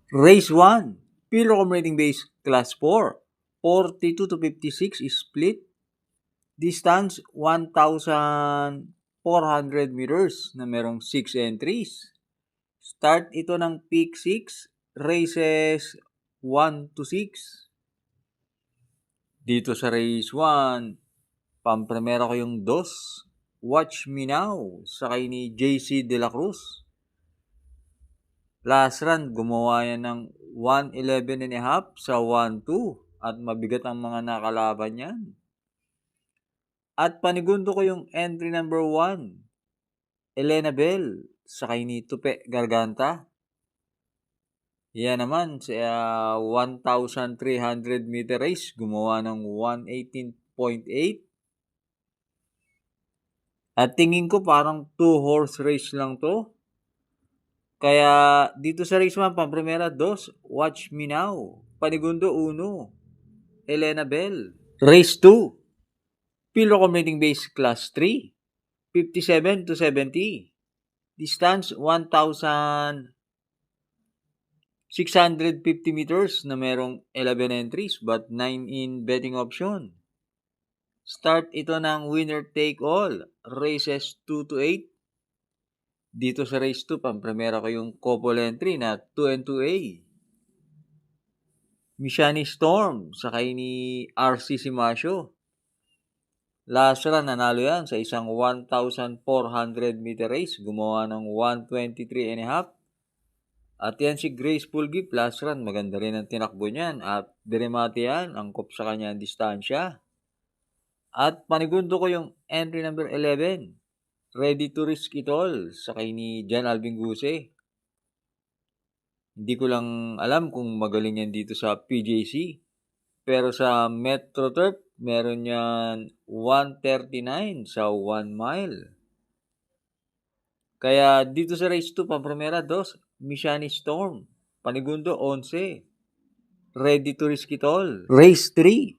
Race 1, Pilocom rating base class 4, 42 to 56 is split. Distance 1,400 meters na merong 6 entries. Start ito ng peak 6, races 1 to 6. Dito sa race 1, pampremera ko yung DOS, Watch Me Now, sakay ni JC De La Cruz. Last run, gumawa yan ng 111.5 sa 1-2 at mabigat ang mga nakalaban yan. At panigundo ko yung entry number 1, Elena Bell, sakay ni Tupe Garganta. Yan naman sa 1,300 meter race, gumawa ng 118.8. At tingin ko parang 2-horse race lang to. Kaya dito sa race 1, pampremera 2, Watch Me Now. Panigundo 1, Elena Bell. Race 2, Pilocom rating base class 3, 57 to 70. Distance 1,650 meters na merong 11 entries but 9 in betting option. Start ito ng winner take all, races 2 to 8. Dito sa race 2, pampremera ko yung couple entry na 2 and 2A. Mishani Storm, sakay ni RC Simasio. Last run, nanalo yan sa isang 1,400 meter race. Gumawa ng 123.5. At yan si Graceful Gift, last run, maganda rin ang tinakbo niyan. At diremate yan, angkop sa kanya ang distansya. At panigundo ko yung entry number 11, Ready to Risk It All, sakay ni Jan Alvin Guse. Hindi ko lang alam kung magaling yan dito sa PJC. Pero sa Metro Turf, meron yan 139 sa 1 mile. Kaya dito sa race 2, pampremera 2, Mishani Storm. Panigundo 11, Ready to Risk It All. Race 3,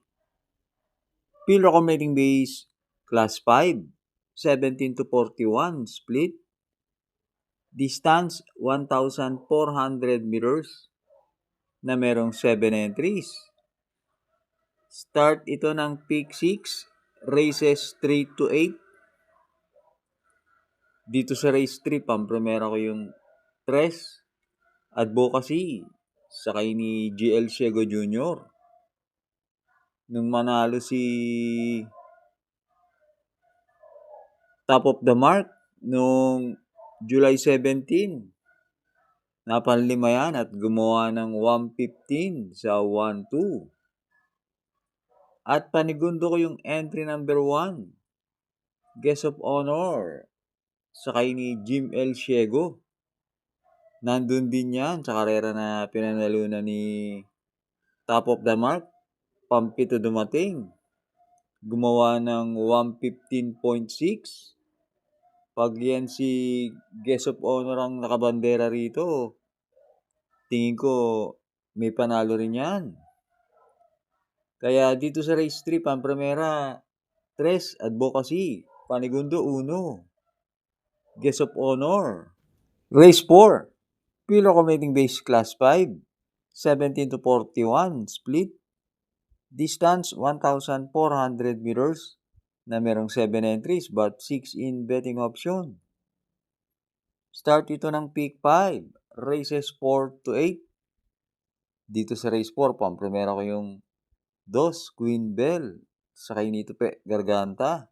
Pilocom rating base class 5, 17 to 41 split. Distance 1,400 meters na merong 7 entries. Start ito ng peak 6, races 3 to 8. Dito sa race 3, pampremera ko yung 3, Advocacy, sakay ni GL Ciego Jr. Nung manalo si Top of the Mark nung July 17, napanlima yan at gumawa ng 115 sa 1-2. At panigundo ko yung entry number 1, Guest of Honor, sakay ni Jim L. Ciego. Nandun din yan sa karera na pinanalunan ni Top of the Mark. Pampito dumating. Gumawa ng 115.6. Pag yan si Guest of Honor ang nakabandera rito, tingin ko may panalo rin yan. Kaya dito sa race 3, pampremera 3, Advocacy. Panigundo 1, Guest of Honor. Race 4, Pilocom rating base class 5, 17 to 41 split. Distance 1,400 meters na merong 7 entries but 6 in betting option. Start ito ng peak 5, races 4 to 8. Dito sa race 4, pampremera ko yung 2, Queen Bell, sakay ni Tupe Garganta.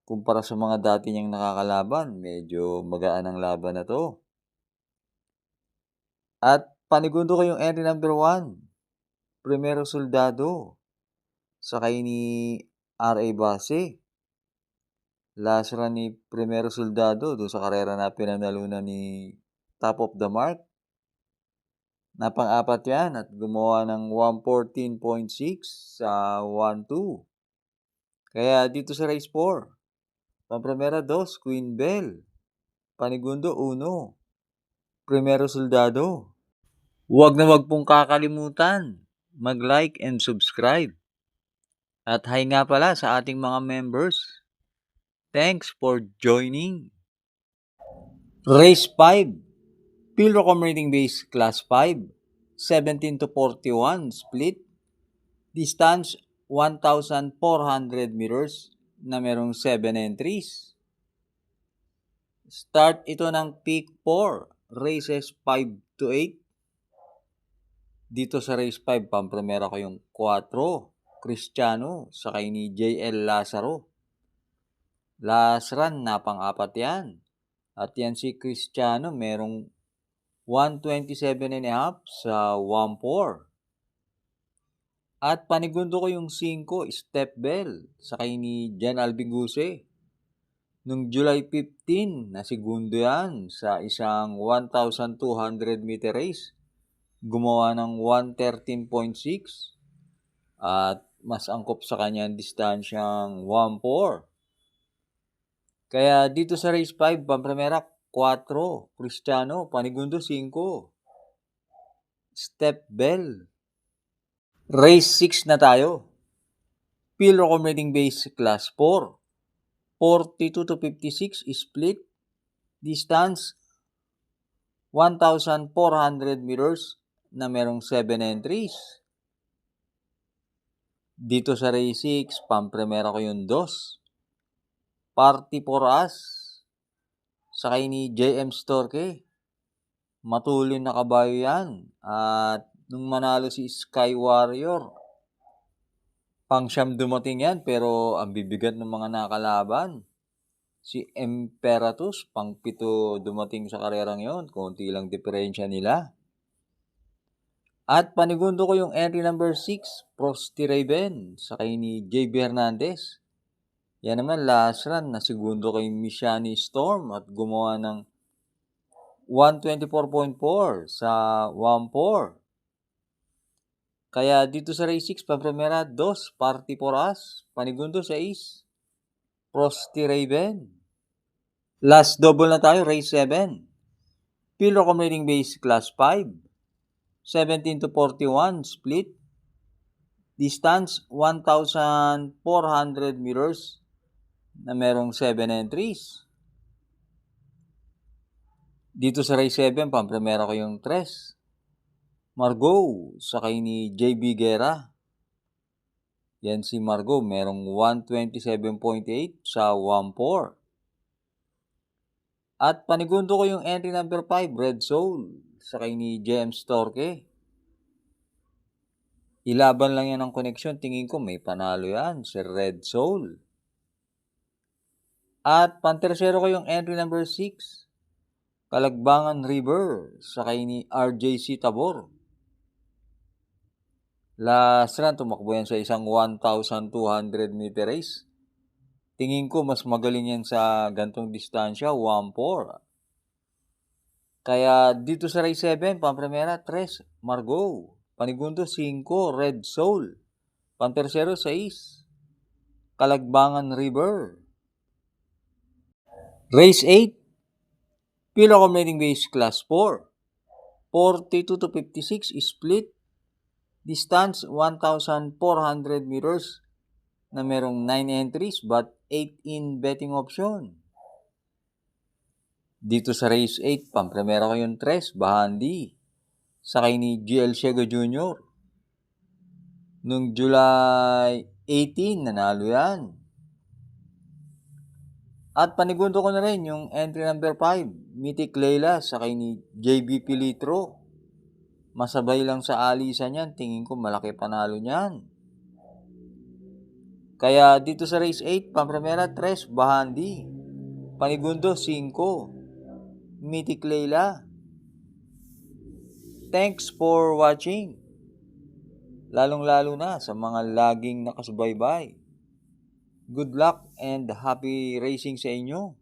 Kumpara sa mga dati niyang nakakalaban, medyo magaan ang laban na to. At panigundo ko yung entry number 1, Primero Soldado, sakay ni R.A. Base. Last run ni Primero Soldado doon sa karera na pinanalunan ni Top of the Mark. Napang-apat yan at gumawa ng 114.6 sa 1-2. Kaya dito sa race 4, pampremera 2, Queen Bell. Panigundo 1, Primero Soldado. Huwag na huwag pong kakalimutan mag-like and subscribe. At hi nga pala sa ating mga members. Thanks for joining. Race 5, Pilrocom Rating Base Class 5, 17 to 41 split. Distance 1,400 meters na merong 7 entries. Start ito ng peak 4, races 5 to 8. Dito sa race 5, pampremera ko yung 4, Cristiano, sakay ni JL Lazaro. Last run, napang-apat yan. At yan si Cristiano, merong 127.5 sa 1-4. At panigundo ko yung 5, Step Bell, sakay ni Jan Albinguse. Nung July 15, nasigundo yan sa isang 1,200 meter race. Gumawa ng 113.6 at mas angkop sa kanya ang distansyang 1-4. Kaya dito sa race 5, pampremera 4, Cristiano, panigundo 5, Step Bell. Race 6 na tayo. Pilrocom Rating Base Class 4, 42 to 56 split. Distance 1,400 meters na merong 7 entries. Dito sa race 6, pampremera ko yung 2, Party for Us, sakay ni JM Storke. Matulin na kabayo yan. At nung manalo si Sky Warrior, pang-siyam dumating yan, pero ang bibigat ng mga nakalaban. Si Imperatus, pang-7 dumating sa karerang yon, konti lang diferensya nila. At panigundo ko yung entry number 6, Frosty Raven, sakay ni JB Hernandez. Yan naman last run, nasigundo kay Mishani Storm at gumawa ng 124.4 sa 1-4. Kaya dito sa race 6, pampremera 2, Party for Us, panigundo 6, Frosty Raven. Last double na tayo, race 7. Pilrocom Rating Base Class 5, 17 to 41 split. Distance 1,400 meters na merong 7 entries. Dito sa race 7, pampremera ko yung 3, Margot, sakay ni JB Guerra. Yan si Margot, merong 127.8 sa 1-4. At panigundo ko yung entry number 5, Red Soul, sakay ni James Torque. Ilaban lang yan ng koneksyon, tingin ko may panalo yan, si Red Soul. At pantersero ko yung entry number 6, Kalagbangan River, sakay ni RJC Tabor. Last run, tumakbo yan sa isang 1,200 meter race. Tingin ko mas magaling yan sa gantong distansya, 1-4. Kaya dito sa race 7, pampremera 3, Margot. Panigundo 5, Red Soul. Pantersero 6, Kalagbangan River. Race 8, Pilrocom Rating Base Class 4, 42 to 56 split. Distance 1,400 meters na merong 9 entries but 8 in betting option. Dito sa race 8, pampremera ko yung 3, Bahandi, sakay ni GL Siego Jr. Nung July 18, nanalo yan. At panigundo ko na rin yung entry number 5, Mythic Leila, sakay ni JB Pilitro. Masabay lang sa alisan yan, tingin ko malaki panalo niyan. Kaya dito sa race 8, pampremera 3, Bahandi. Panigundo 5, Mythic Leila. Thanks for watching. Lalong-lalo na sa mga laging nakasubaybay. Good luck and happy racing sa inyo.